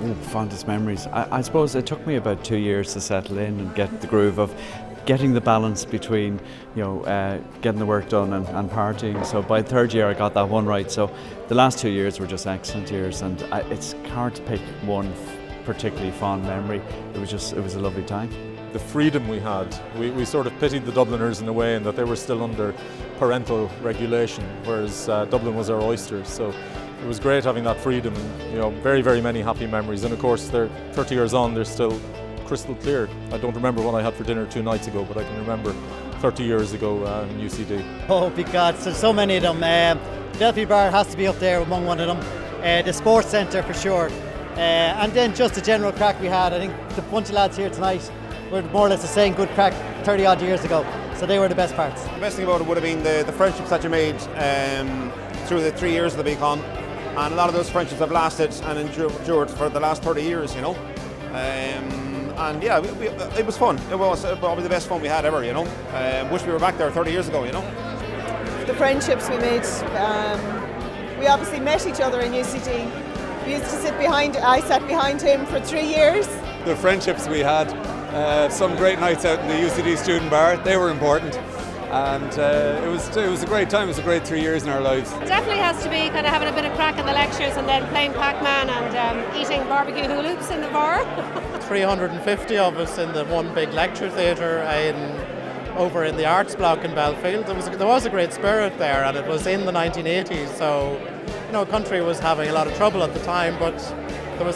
Ooh, fondest memories. I suppose it took me about 2 years to settle in and get the groove of getting the balance between, getting the work done and partying. So by the third year I got that one right. So the last 2 years were just excellent years, and it's hard to pick one particularly fond memory. It was a lovely time. The freedom we had, we sort of pitied the Dubliners in a way in that they were still under parental regulation, whereas Dublin was our oyster. So it was great having that freedom, and very, very many happy memories. And of course, they're 30 years on, they're still crystal clear. I don't remember what I had for dinner 2 nights ago, but I can remember 30 years ago in UCD. Oh, because there's so many of them. Delphi Bar has to be up there among one of them. The Sports Centre for sure. And then just the general crack we had. I think the bunch of lads here tonight were more or less the same good crack 30 odd years ago. So they were the best parts. The best thing about it would have been the friendships that you made through the 3 years of the BComm. And a lot of those friendships have lasted and endured for the last 30 years, And yeah, it was fun. It was probably the best fun we had ever, Wish we were back there 30 years ago, The friendships we made, we obviously met each other in UCD. We used to I sat behind him for 3 years. The friendships we had, some great nights out in the UCD student bar, they were important. And it was a great time. It was a great 3 years in our lives. It definitely has to be kind of having a bit of crack in the lectures and then playing Pac-Man and eating barbecue hula hoops in the bar. 350 of us in the one big lecture theatre over in the arts block in Belfield. There was a great spirit there, and it was in the 1980s, so country was having a lot of trouble at the time, but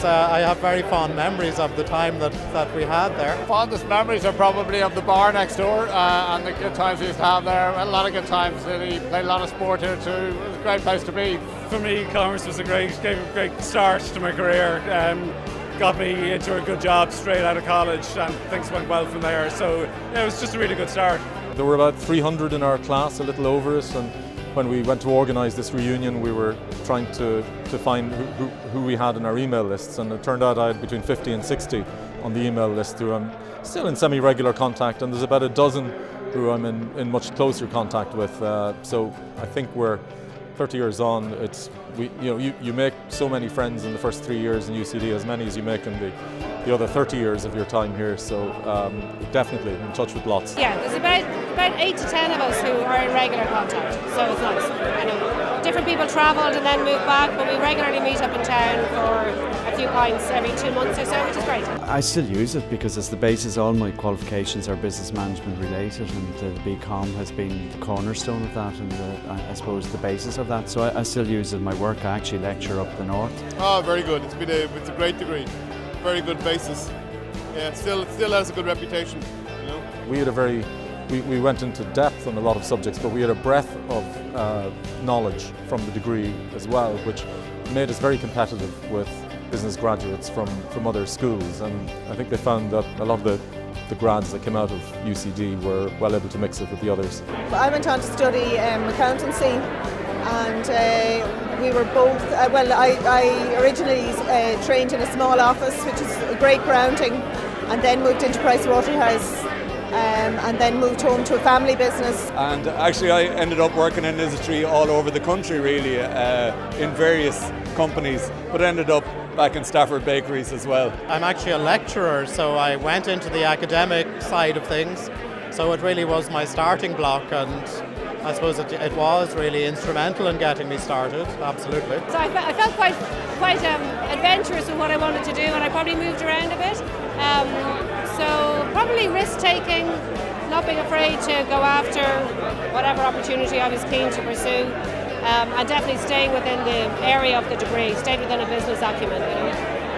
I have very fond memories of the time that we had there. Fondest memories are probably of the bar next door and the good times we used to have there. A lot of good times. We played a lot of sport here too. It was a great place to be. For me, commerce was gave a great start to my career. Got me into a good job straight out of college, and things went well from there. So it was just a really good start. There were about 300 in our class, a little over us, and when we went to organise this reunion, we were trying to find who we had in our email lists, and it turned out I had between 50 and 60 on the email list who I'm still in semi-regular contact, and there's about a dozen who I'm in much closer contact with. So I think we're 30 years on. You make so many friends in the first 3 years in UCD, as many as you make in the other 30 years of your time here. So definitely in touch with lots. Yeah, there's about 8 to 10 of us who are in regular contact, so it's nice. Different people travelled and then moved back, but we regularly meet up in town for a few pints every 2 months or so, which is great. I still use it because it's the basis. All my qualifications are business management related, and the BComm has been the cornerstone of that, and I suppose the basis of that. So I still use it in my work. I actually lecture up the north. Oh, very good. It's a great degree. Very good basis. Yeah, still has a good reputation. We had we went into depth on a lot of subjects, but we had a breadth of knowledge from the degree as well, which made us very competitive with business graduates from other schools. And I think they found that a lot of the grads that came out of UCD were well able to mix it with the others. I went on to study accountancy, and we were both, I originally trained in a small office, which is a great grounding, and then moved into Pricewaterhouse, and then moved home to a family business. And actually I ended up working in industry all over the country really, in various companies, but ended up back in Stafford Bakeries as well. I'm actually a lecturer, so I went into the academic side of things, so it really was my starting block, and I suppose it was really instrumental in getting me started, absolutely. So I felt quite adventurous with what I wanted to do, and I probably moved around a bit. So probably risk-taking, not being afraid to go after whatever opportunity I was keen to pursue, and definitely staying within the area of the degree, staying within a business acumen.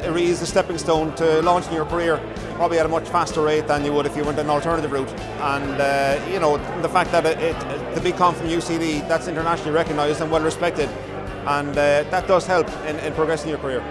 It really is a stepping stone to launching your career, probably at a much faster rate than you would if you went an alternative route. And the fact that the BComm from UCD, that's internationally recognised and well respected, and that does help in progressing your career.